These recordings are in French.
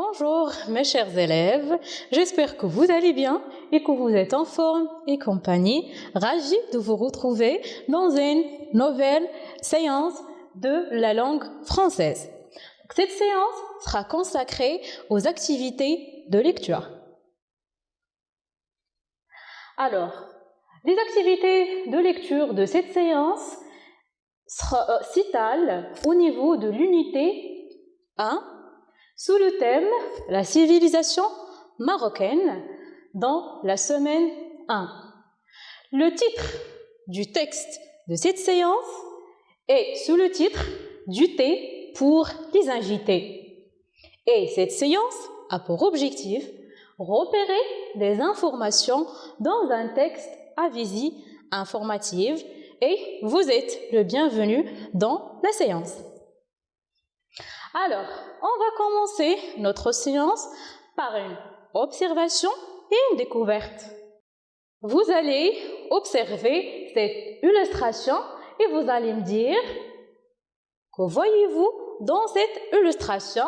Bonjour mes chers élèves, j'espère que vous allez bien et que vous êtes en forme et compagnie. Ravi de vous retrouver dans une nouvelle séance de la langue française. Cette séance sera consacrée aux activités de lecture. Alors, les activités de lecture de cette séance s'étalent au niveau de l'unité 1 sous le thème « La civilisation marocaine » dans la semaine 1. Le titre du texte de cette séance est sous le titre « Du thé pour les invités ». Et cette séance a pour objectif repérer des informations dans un texte à visée informative et vous êtes le bienvenu dans la séance. Alors, on va commencer notre séance par une observation et une découverte. Vous allez observer cette illustration et vous allez me dire que voyez-vous dans cette illustration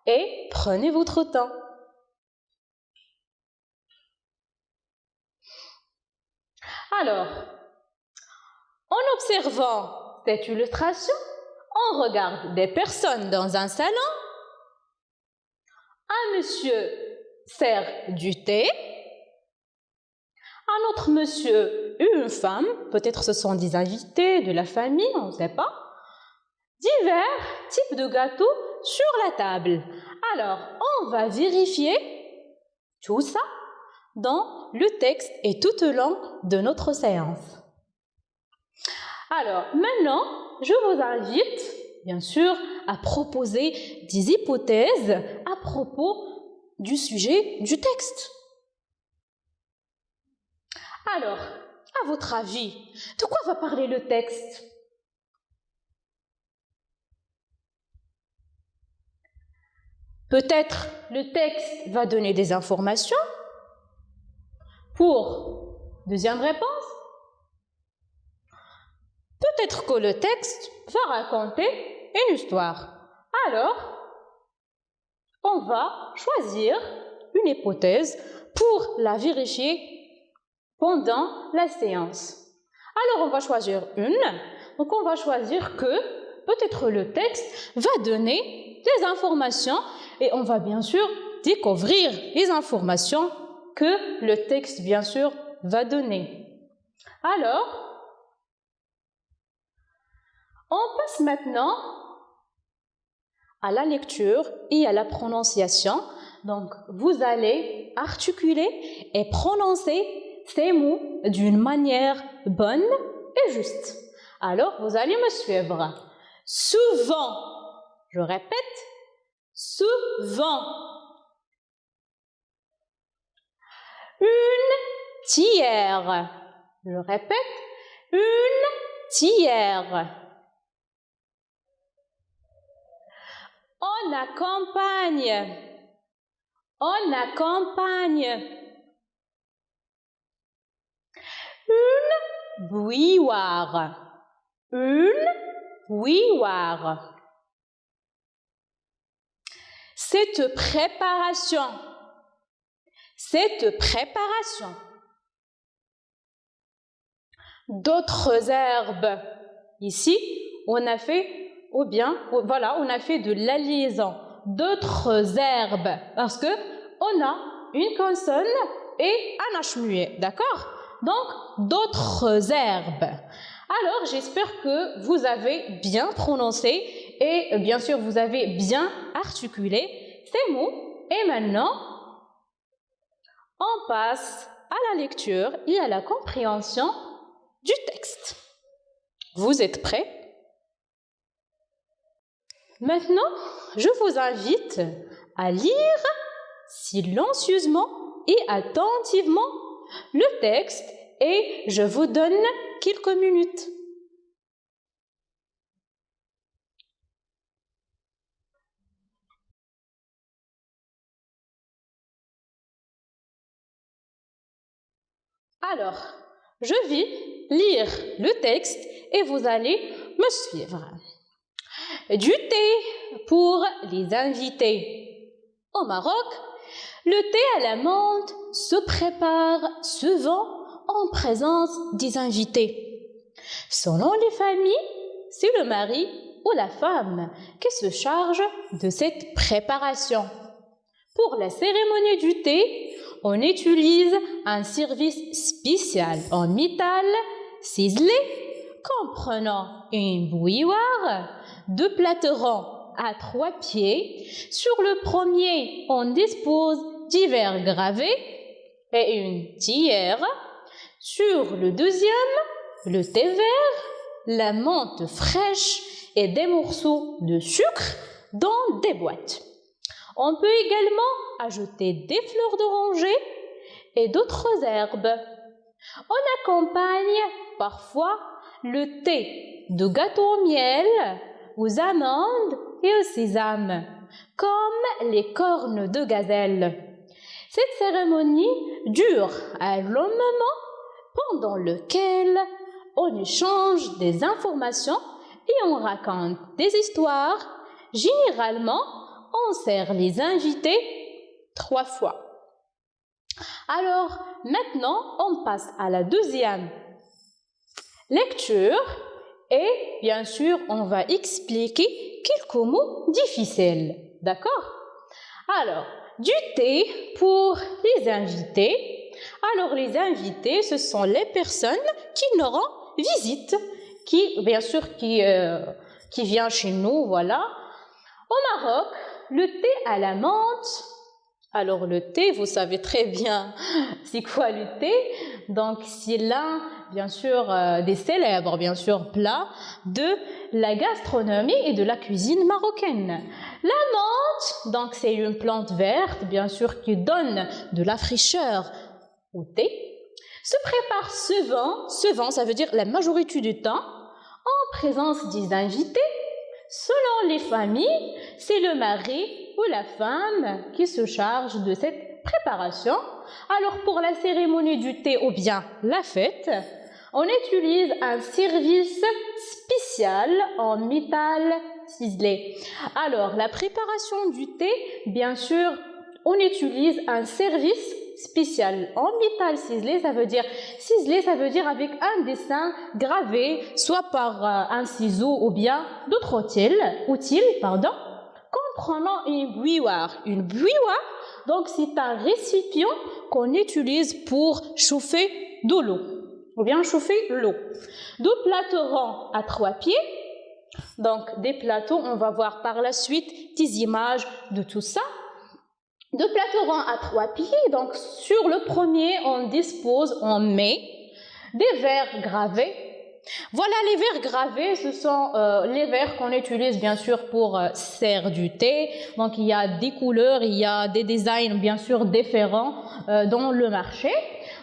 et prenez votre temps. Alors, en observant cette illustration, on regarde des personnes dans un salon. Un monsieur sert du thé. Un autre monsieur et une femme, peut-être ce sont des invités de la famille, on ne sait pas. Divers types de gâteaux sur la table. Alors, on va vérifier tout ça dans le texte et tout au long de notre séance. Alors, maintenant, je vous invite, bien sûr, à proposer des hypothèses à propos du sujet du texte. Alors, à votre avis, de quoi va parler le texte? Peut-être le texte va donner des informations. Pour deuxième réponse, peut-être que le texte va raconter une histoire. Alors, on va choisir une hypothèse pour la vérifier pendant la séance. Alors, on va choisir une. Donc, on va choisir que peut-être le texte va donner des informations et on va bien sûr découvrir les informations que le texte, bien sûr, va donner. Alors, on passe maintenant à la lecture et à la prononciation. Donc, vous allez articuler et prononcer ces mots d'une manière bonne et juste. Alors, vous allez me suivre. Souvent, je répète, souvent. Une tière. Je répète, une tière. On accompagne. On accompagne. Une bouilloire. Une bouilloire. Cette préparation. Cette préparation. D'autres herbes. Ici, on a fait, ou bien, voilà, on a fait de la liaison. D'autres herbes. Parce que on a une consonne et un H muet. D'accord? Donc, d'autres herbes. Alors, j'espère que vous avez bien prononcé et bien sûr, vous avez bien articulé ces mots. Et maintenant, on passe à la lecture et à la compréhension du texte. Vous êtes prêts? Maintenant, je vous invite à lire silencieusement et attentivement le texte et je vous donne quelques minutes. Alors, je vais lire le texte et vous allez me suivre. Du thé pour les invités. Au Maroc, le thé à la menthe se prépare souvent en présence des invités. Selon les familles, c'est le mari ou la femme qui se charge de cette préparation. Pour la cérémonie du thé, on utilise un service spécial en métal ciselé comprenant une bouilloire, 2 platerons à 3 pieds. Sur le premier, on dispose divers gravés et une théière. Sur le deuxième, le thé vert, la menthe fraîche et des morceaux de sucre dans des boîtes. On peut également ajouter des fleurs d'oranger et d'autres herbes. On accompagne parfois le thé de gâteau au miel, aux amandes et au sésame, comme les cornes de gazelle. Cette cérémonie dure un long moment pendant lequel on échange des informations et on raconte des histoires. Généralement, on sert les invités 3 fois. Alors, maintenant, on passe à la deuxième lecture et bien sûr, on va expliquer quelques mots difficiles. D'accord? Alors, du thé pour les invités. Alors, les invités, ce sont les personnes qui nous rendent visite, qui vient chez nous, voilà. Au Maroc, le thé à la menthe. Alors le thé, vous savez très bien c'est quoi le thé. Donc c'est l'un, bien sûr, des célèbres, bien sûr, plats de la gastronomie et de la cuisine marocaine. La menthe, donc c'est une plante verte, bien sûr, qui donne de la fraîcheur au thé. Se prépare souvent, ça veut dire la majorité du temps, en présence des invités. Selon les familles, c'est le mari ou la femme qui se charge de cette préparation. Alors pour la cérémonie du thé ou bien la fête, on utilise un service spécial en métal ciselé. Alors la préparation du thé, bien sûr, on utilise un service spécial en métal ciselé, ça veut dire avec un dessin gravé, soit par un ciseau ou bien d'autres outils, comprenant une bouilloire. Une bouilloire, donc c'est un récipient qu'on utilise pour chauffer de l'eau, ou bien chauffer l'eau. 2 plateaux ronds à 3 pieds, donc des plateaux, on va voir par la suite des images de tout ça. 2 plateaux ronds à 3 pieds, donc sur le premier, on met des verres gravés. Voilà les verres gravés, ce sont les verres qu'on utilise bien sûr pour servir du thé. Donc il y a des couleurs, il y a des designs bien sûr différents dans le marché.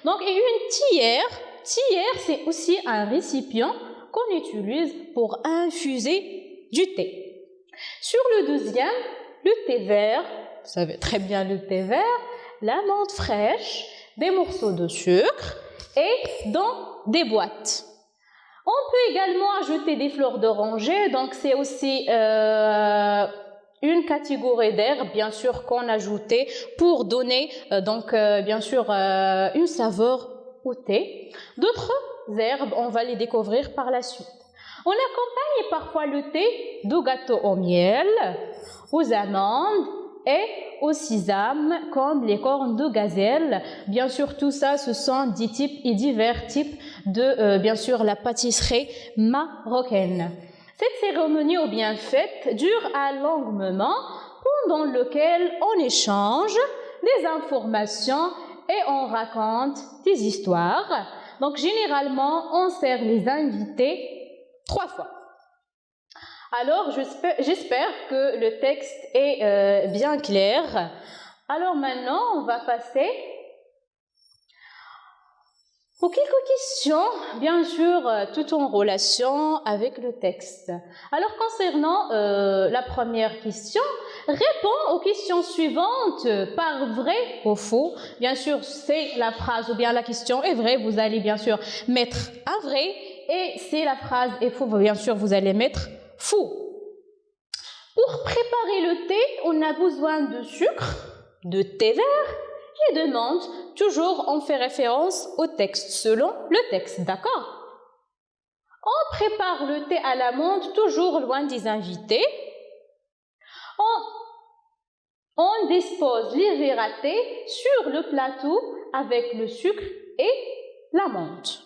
Donc et une théière, c'est aussi un récipient qu'on utilise pour infuser du thé. Sur le deuxième, le thé vert, vous savez très bien le thé vert, la menthe fraîche, des morceaux de sucre et dans des boîtes. On peut également ajouter des fleurs d'oranger, donc c'est aussi une catégorie d'herbes, bien sûr, qu'on ajoutait pour donner, bien sûr, une saveur au thé. D'autres herbes, on va les découvrir par la suite. On accompagne parfois le thé de gâteaux au miel, aux amandes et au sésame, comme les cornes de gazelle. Bien sûr, tout ça, ce sont des types et divers types de, bien sûr, la pâtisserie marocaine. Cette cérémonie ou bien fête dure un long moment pendant lequel on échange des informations et on raconte des histoires. Donc, généralement, on sert les invités 3 fois. Alors, j'espère que le texte est bien clair. Alors maintenant, on va passer aux quelques questions, bien sûr, tout en relation avec le texte. Alors, concernant la première question, réponds aux questions suivantes par vrai ou faux. Bien sûr, c'est la phrase ou bien la question est vraie, vous allez bien sûr mettre un vrai. Et si la phrase est faux, bien sûr, vous allez mettre faux. Pour préparer le thé, on a besoin de sucre, de thé vert et de menthe. Toujours, on fait référence au texte, selon le texte, d'accord? On prépare le thé à la menthe, toujours loin des invités. On dispose les verres à thé sur le plateau avec le sucre et la menthe.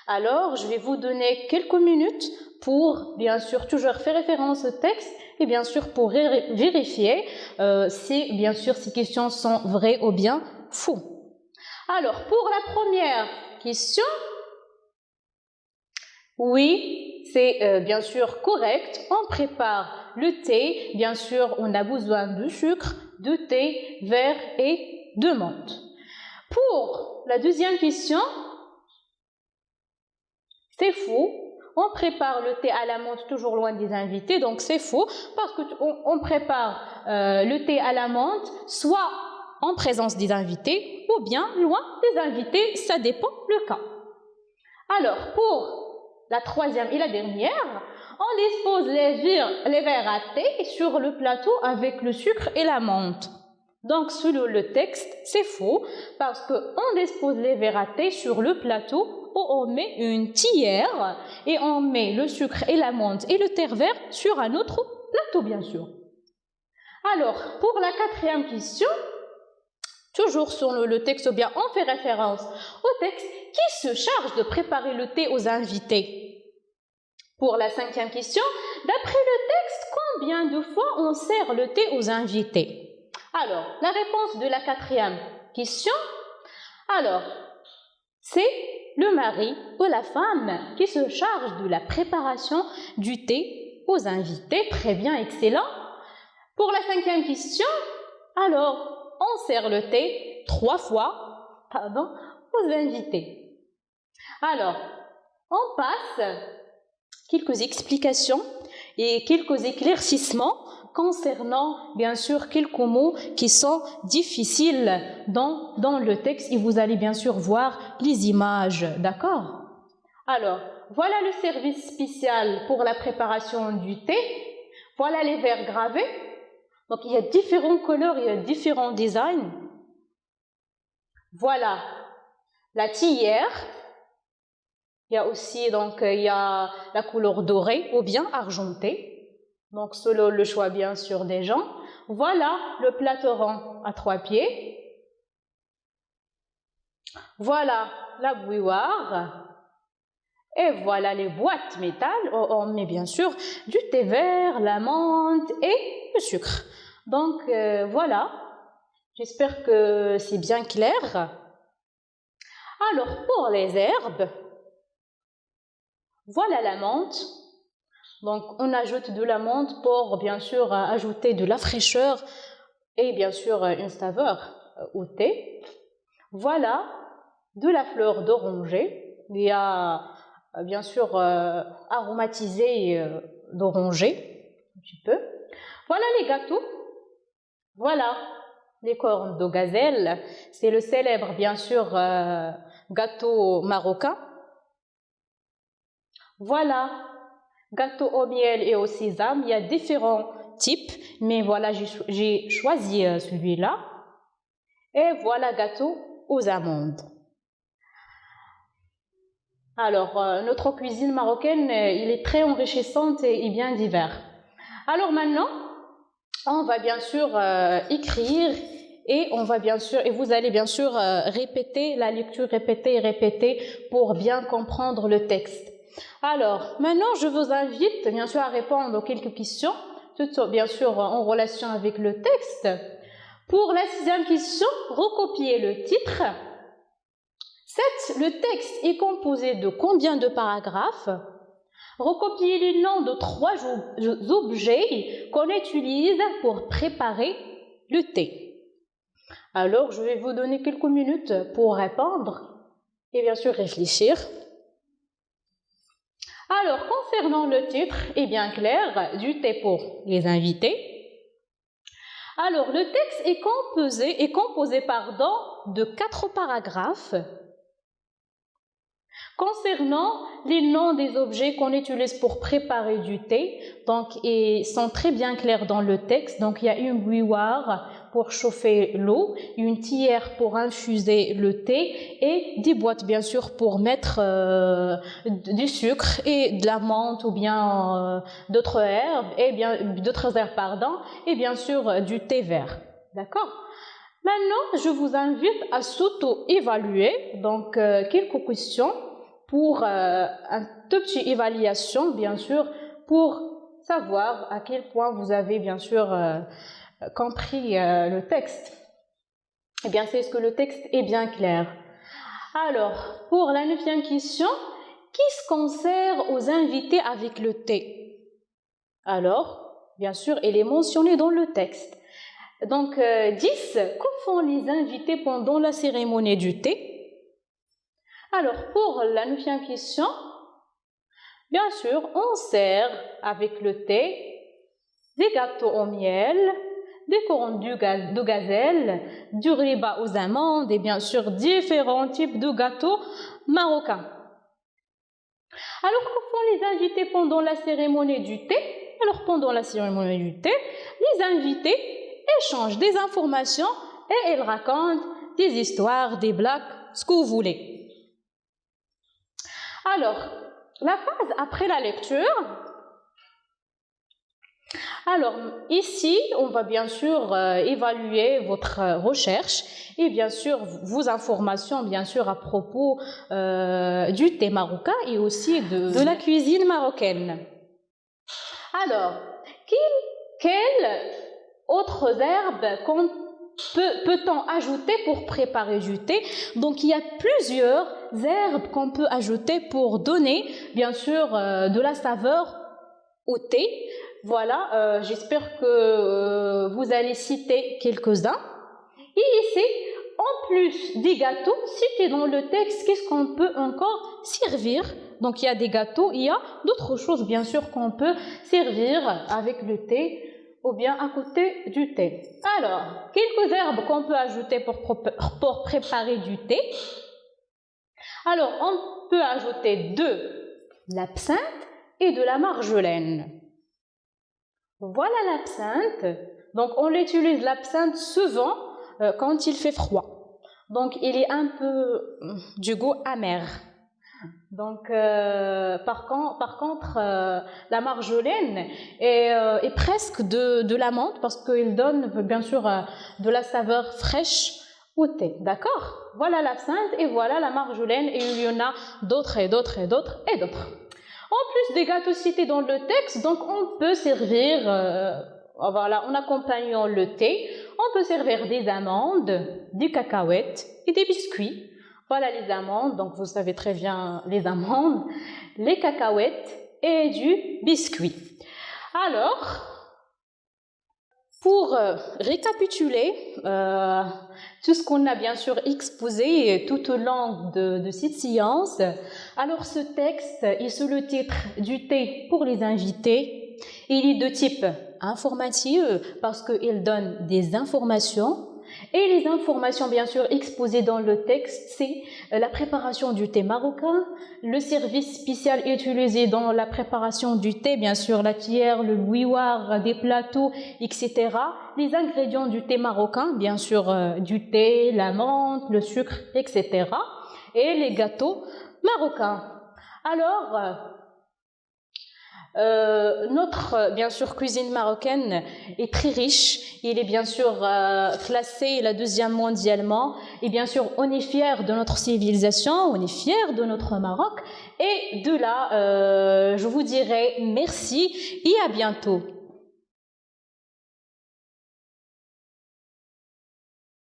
Alors, je vais vous donner quelques minutes pour, bien sûr, toujours faire référence au texte et bien sûr pour vérifier si, bien sûr, ces questions sont vraies ou bien fausses. Alors, pour la première question, oui, c'est bien sûr correct. On prépare le thé. Bien sûr, on a besoin de sucre, de thé, vert et de menthe. Pour la deuxième question, c'est faux. On prépare le thé à la menthe toujours loin des invités, donc c'est faux parce qu'on prépare le thé à la menthe soit en présence des invités ou bien loin des invités, ça dépend le cas. Alors, pour la troisième et la dernière, on dispose les verres à thé sur le plateau avec le sucre et la menthe. Donc, selon le texte, c'est faux parce qu'on dispose les verres à thé sur le plateau où on met une théière et on met le sucre et la menthe et le thé vert sur un autre plateau, bien sûr. Alors, pour la quatrième question, toujours sur le texte, ou bien on fait référence au texte qui se charge de préparer le thé aux invités. Pour la cinquième question, d'après le texte, combien de fois on sert le thé aux invités? Alors, la réponse de la quatrième question, alors, c'est le mari ou la femme qui se charge de la préparation du thé aux invités. Très bien, excellent. Pour la cinquième question, alors, on sert le thé 3 fois, aux invités. Alors, on passe quelques explications et quelques éclaircissements concernant, bien sûr, quelques mots qui sont difficiles dans le texte et vous allez bien sûr voir les images, d'accord? Alors, voilà le service spécial pour la préparation du thé. Voilà les verres gravés. Donc, il y a différentes couleurs, il y a différents designs. Voilà la théière. Il y a aussi donc il y a la couleur dorée ou bien argentée. Donc, selon le choix, bien sûr, des gens. Voilà le plateau rond à 3 pieds. Voilà la bouilloire. Et voilà les boîtes métal où on met, bien sûr, du thé vert, la menthe et le sucre. Donc, voilà. J'espère que c'est bien clair. Alors, pour les herbes, voilà la menthe. Donc, on ajoute de la menthe pour, bien sûr, ajouter de la fraîcheur et, bien sûr, une saveur au thé. Voilà de la fleur d'oranger. Il y a, bien sûr, aromatisé d'oranger, un petit peu. Voilà les gâteaux. Voilà les cornes de gazelle. C'est le célèbre, bien sûr, gâteau marocain. Voilà. Gâteau au miel et au sésame, il y a différents types, mais voilà, j'ai choisi celui-là. Et voilà, gâteau aux amandes. Alors, notre cuisine marocaine, il est très enrichissante et bien divers. Alors maintenant, on va bien sûr écrire et on va bien sûr, et vous allez bien sûr répéter la lecture, répéter et répéter pour bien comprendre le texte. Alors, maintenant, je vous invite, bien sûr, à répondre aux quelques questions, toutes, bien sûr, en relation avec le texte. Pour la 6e question, recopier le titre. 7. Le texte est composé de combien de paragraphes? Recopier les noms de 3 objets qu'on utilise pour préparer le thé. Alors, je vais vous donner quelques minutes pour répondre et bien sûr réfléchir. Alors, concernant le titre, est bien clair, du thé pour les invités. Alors, le texte est composé de 4 paragraphes. Concernant les noms des objets qu'on utilise pour préparer du thé, donc ils sont très bien clairs dans le texte. Donc il y a une bouilloire pour chauffer l'eau, une théière pour infuser le thé et des boîtes bien sûr pour mettre du sucre et de la menthe ou bien d'autres herbes et bien sûr du thé vert. D'accord? Maintenant, je vous invite à s'auto-évaluer. Donc quelques questions pour une toute petite évaluation, bien sûr, pour savoir à quel point vous avez, bien sûr, compris le texte. Eh bien, c'est ce que le texte est bien clair. Alors, pour la 9e question, qui se concerne aux invités avec le thé? Alors, bien sûr, elle est mentionnée dans le texte. Donc, 10, que font les invités pendant la cérémonie du thé? Alors, pour la 9e question, bien sûr, on sert avec le thé des gâteaux au miel, des couronnes de gazelle, du riba aux amandes et bien sûr différents types de gâteaux marocains. Alors, que font les invités pendant la cérémonie du thé? Alors, pendant la cérémonie du thé, les invités échangent des informations et ils racontent des histoires, des blagues, ce que vous voulez. Alors, la phase après la lecture. Alors, ici, on va bien sûr évaluer votre recherche et bien sûr vos informations, bien sûr, à propos du thé marocain et aussi de la cuisine marocaine. Alors, quelles autres herbes peut-on ajouter pour préparer du thé? Donc, il y a plusieurs herbes qu'on peut ajouter pour donner, bien sûr, de la saveur au thé. Voilà, j'espère que vous allez citer quelques-uns. Et ici, en plus des gâteaux, cités dans le texte, qu'est-ce qu'on peut encore servir? Donc, il y a des gâteaux, il y a d'autres choses, bien sûr, qu'on peut servir avec le thé ou bien à côté du thé. Alors, quelques herbes qu'on peut ajouter pour préparer du thé. Alors, on peut ajouter de l'absinthe et de la marjolaine. Voilà l'absinthe. Donc, on utilise l'absinthe souvent quand il fait froid. Donc, il est un peu du goût amer. Donc, par contre, la marjolaine est presque de la menthe parce qu'il donne bien sûr de la saveur fraîche au thé. D'accord? Voilà l'absinthe et voilà la marjolaine et il y en a d'autres et d'autres et d'autres et d'autres. En plus des gâteaux cités dans le texte, donc on peut servir, voilà, en accompagnant le thé, on peut servir des amandes, des cacahuètes et des biscuits. Voilà les amandes, donc vous savez très bien les amandes, les cacahuètes et du biscuit. Alors, pour récapituler tout ce qu'on a bien sûr exposé tout au long de cette séance, alors ce texte est sous le titre du thé pour les invités. Il est de type informatif parce qu'il donne des informations. Et les informations bien sûr exposées dans le texte, c'est la préparation du thé marocain, le service spécial utilisé dans la préparation du thé, bien sûr la théière, le bouilloire, des plateaux, etc. Les ingrédients du thé marocain, bien sûr du thé, la menthe, le sucre, etc. Et les gâteaux marocains. Alors, notre, bien sûr, cuisine marocaine est très riche. Il est bien sûr classé la 2e mondialement. Et bien sûr, on est fiers de notre civilisation, on est fiers de notre Maroc. Et de là, je vous dirai merci et à bientôt.